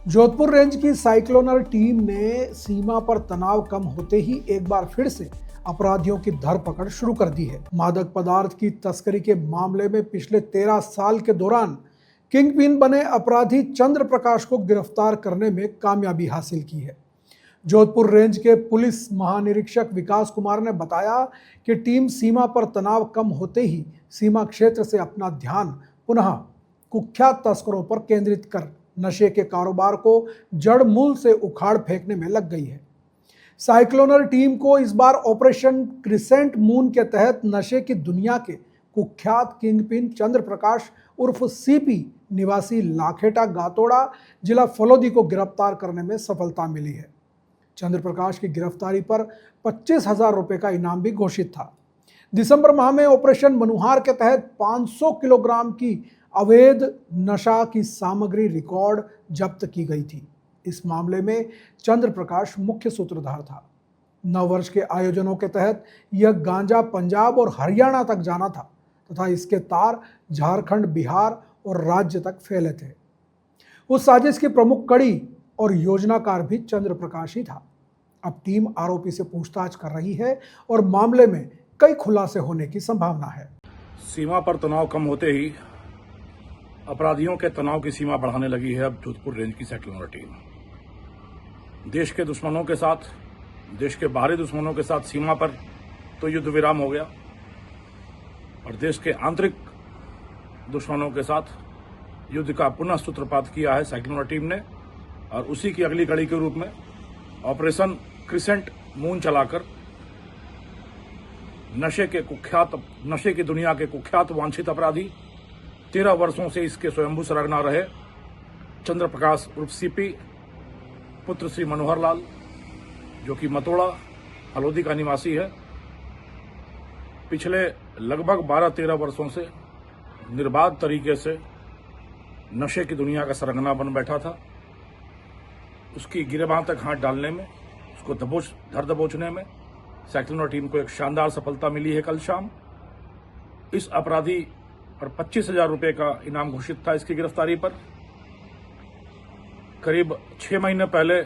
Jodhpur range की साइक्लोनर team ने सीमा पर तनाव कम होते ही एक बार फिर से अपराधियों की धरपकड़ शुरू कर दी है। मादक पदार्थ की तस्करी के मामले में पिछले 13 साल के दौरान किंगपिन बने अपराधी चंद्र प्रकाश को गिरफ्तार करने में कामयाबी हासिल की है। जोधपुर रेंज के पुलिस महानिरीक्षक विकास कुमार ने बताया कि टीम सीमा पर तनाव कम होते ही सीमा क्षेत्र से अपना ध्यान पुनः कुख्यात तस्करों पर केंद्रित कर नशे के कारोबार को जड़ मूल से उखाड़ फेंकने में लग गई है। साइक्लोनर टीम को इस बार ऑपरेशन क्रिसेंट मून के तहत नशे की दुनिया के कुख्यात किंगपिन चंद्र प्रकाश उर्फ सीपी निवासी लाखेटा गातोड़ा जिला फलोदी को गिरफ्तार करने में सफलता मिली है। चंद्र प्रकाश की गिरफ्तारी पर 25,000 रुपए का इनाम भी घोषित था। दिसंबर माह में ऑपरेशन मनुहार के तहत 500 किलोग्राम की अवैध नशा की सामग्री रिकॉर्ड जब्त की गई थी। इस मामले में चंद्र प्रकाश मुख्य सूत्रधार था। नववर्ष के आयोजनों के तहत यह गांजा पंजाब और हरियाणा तक जाना था तथा इसके तार झारखंड, बिहार और राज्य तक फैले थे। उस साजिश की प्रमुख कड़ी और योजनाकार भी चंद्र प्रकाश ही था। अब टीम आरोपी से पूछताछ कर रही है और मामले में कई खुलासे होने की संभावना है। सीमा पर तनाव कम होते ही अपराधियों के तनाव की सीमा बढ़ाने लगी है अब जोधपुर रेंज की साइक्लोनर टीम। देश के दुश्मनों के साथ, देश के बाहरी दुश्मनों के साथ सीमा पर तो युद्ध विराम हो गया और देश के आंतरिक दुश्मनों के साथ युद्ध का पुनः सूत्रपात किया है साइक्लोनर टीम ने। और उसी की अगली कड़ी के रूप में ऑपरेशन क्रिसेंट मून चलाकर नशे की दुनिया के कुख्यात वांछित अपराधी 13 वर्षों से इसके स्वयंभू सरगना रहे चंद्र प्रकाश उर्फ सीपी पुत्र श्री मनोहर लाल, जो कि मतोड़ा हलोदी का निवासी है, पिछले लगभग 12-13 वर्षों से निर्बाध तरीके से नशे की दुनिया का सरगना बन बैठा था। उसकी गिरेबान तक हाथ डालने में, उसको धर दबोचने में साइक्लोनर टीम को एक शानदार सफलता मिली है। कल शाम इस अपराधी पर 25,000 रुपए का इनाम घोषित था। इसकी गिरफ्तारी पर करीब 6 महीने पहले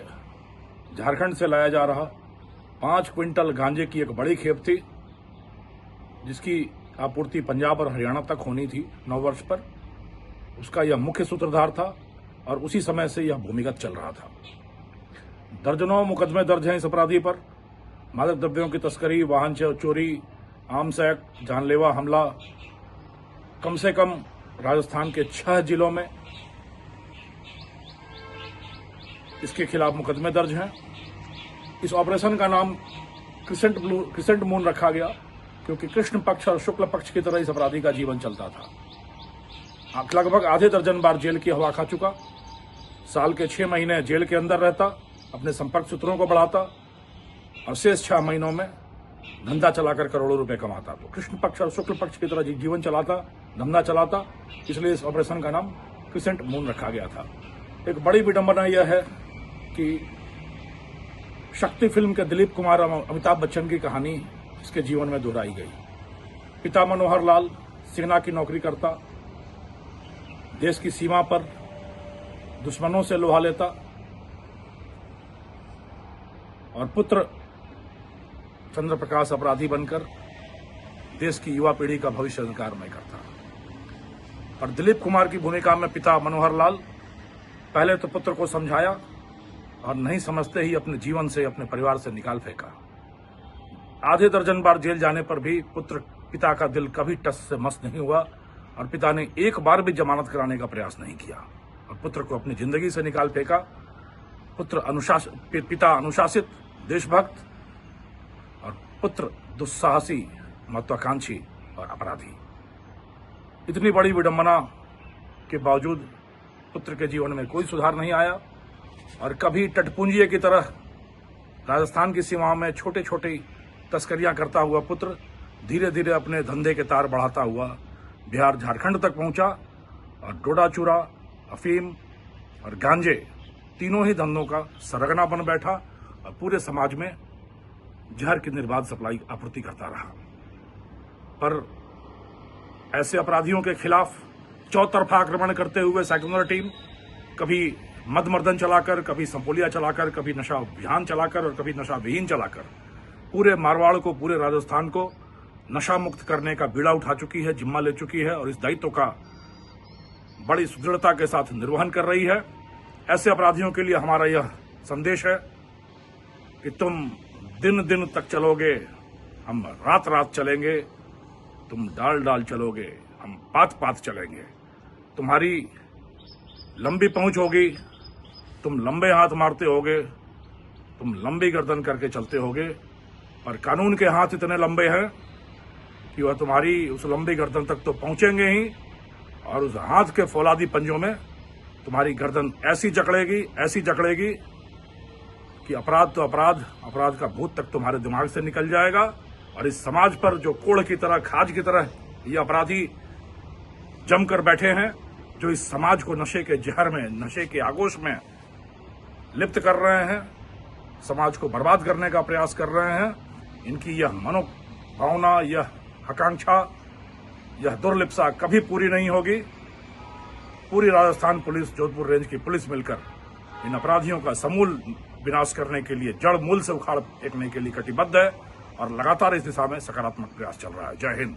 झारखंड से लाया जा रहा 5 क्विंटल गांजे की एक बड़ी खेप थी, जिसकी आपूर्ति पंजाब और हरियाणा तक होनी थी 9 वर्ष पर। उसका यह मुख्य सूत्रधार था और उसी समय से यह भूमिगत चल रहा था। दर्जनों मुकदमे दर्ज हैं इस अपराधी पर। मादक द्रव्यों की तस्करी, वाहन चोरी, आर्म्स एक्ट, जानलेवा हमला, कम से कम राजस्थान के 6 जिलों में इसके खिलाफ मुकदमे दर्ज हैं। इस ऑपरेशन का नाम क्रिसेंट मून रखा गया क्योंकि कृष्ण पक्ष और शुक्ल पक्ष की तरह इस अपराधी का जीवन चलता था। लगभग आधे दर्जन बार जेल की हवा खा चुका, साल के 6 महीने जेल के अंदर रहता, अपने संपर्क सूत्रों को बढ़ाता और शेष 6 महीनों में धंधा चलाकर करोड़ों रुपए कमाता। तो कृष्ण पक्ष और शुक्ल पक्ष की तरह जीवन चलाता, धंधा चलाता, इसलिए इस ऑपरेशन का नाम क्रिसेंट मून रखा गया था। एक बड़ी विडंबना यह है कि शक्ति फिल्म के दिलीप कुमार और अमिताभ बच्चन की कहानी इसके जीवन में दोहराई गई। पिता मनोहर लाल सेना की नौकरी करता, देश की सीमा पर दुश्मनों से लोहा लेता और पुत्र चंद्र प्रकाश अपराधी बनकर देश की युवा पीढ़ी का भविष्य अंधकारमय करता। और दिलीप कुमार की भूमिका में पिता मनोहर लाल पहले तो पुत्र को समझाया और नहीं समझते ही अपने जीवन से, अपने परिवार से निकाल फेंका। आधे दर्जन बार जेल जाने पर भी पिता का दिल कभी टस से मस नहीं हुआ और पिता ने एक बार भी जमानत कराने का प्रयास नहीं किया और पुत्र को अपनी जिंदगी से निकाल फेंका। पिता अनुशासित, देशभक्त और पुत्र दुस्साहसी, महत्वाकांक्षी और अपराधी। इतनी बड़ी विडंबना के बावजूद पुत्र के जीवन में कोई सुधार नहीं आया और कभी टटपुंजिये की तरह राजस्थान की सीमाओं में छोटे छोटे तस्करियां करता हुआ पुत्र धीरे धीरे अपने धंधे के तार बढ़ाता हुआ बिहार, झारखंड तक पहुंचा और डोडा चूरा, अफीम और गांजे तीनों ही धंधों का सरगना बन बैठा और पूरे समाज में जहर की निर्बाध सप्लाई आपूर्ति करता रहा। पर ऐसे अपराधियों के खिलाफ चौतरफा आक्रमण करते हुए साइक्लोनर टीम कभी मद मर्दन चलाकर, कभी संपोलिया चलाकर, कभी नशा अभियान चलाकर और कभी नशा विहीन चलाकर पूरे मारवाड़ को, पूरे राजस्थान को नशा मुक्त करने का बीड़ा उठा चुकी है, जिम्मा ले चुकी है और इस दायित्व का बड़ी सुदृढ़ता के साथ निर्वहन कर रही है। ऐसे अपराधियों के लिए हमारा यह संदेश है कि तुम दिन दिन तक चलोगे, हम रात रात चलेंगे, तुम डाल डाल चलोगे, हम पात पात चलेंगे। तुम्हारी लंबी पहुंच होगी, तुम लंबे हाथ मारते होगे, तुम लंबी गर्दन करके चलते होगे, पर कानून के हाथ इतने लंबे हैं कि वह तुम्हारी उस लंबी गर्दन तक तो पहुंचेंगे ही और उस हाथ के फौलादी पंजों में तुम्हारी गर्दन ऐसी जकड़ेगी कि अपराध तो अपराध का भूत तक तुम्हारे दिमाग से निकल जाएगा। और इस समाज पर जो कोड़ की तरह, खाज की तरह ये अपराधी जमकर बैठे हैं, जो इस समाज को नशे के जहर में, नशे के आगोश में लिप्त कर रहे हैं, समाज को बर्बाद करने का प्रयास कर रहे हैं, इनकी यह मनोभावना, यह आकांक्षा, यह दुर्लिप्सा कभी पूरी नहीं होगी। पूरी राजस्थान पुलिस, जोधपुर रेंज की पुलिस मिलकर इन अपराधियों का समूल विनाश करने के लिए, जड़ मूल से उखाड़ फेंकने के लिए कटिबद्ध है और लगातार इस दिशा में सकारात्मक प्रयास चल रहा है। जय हिंद।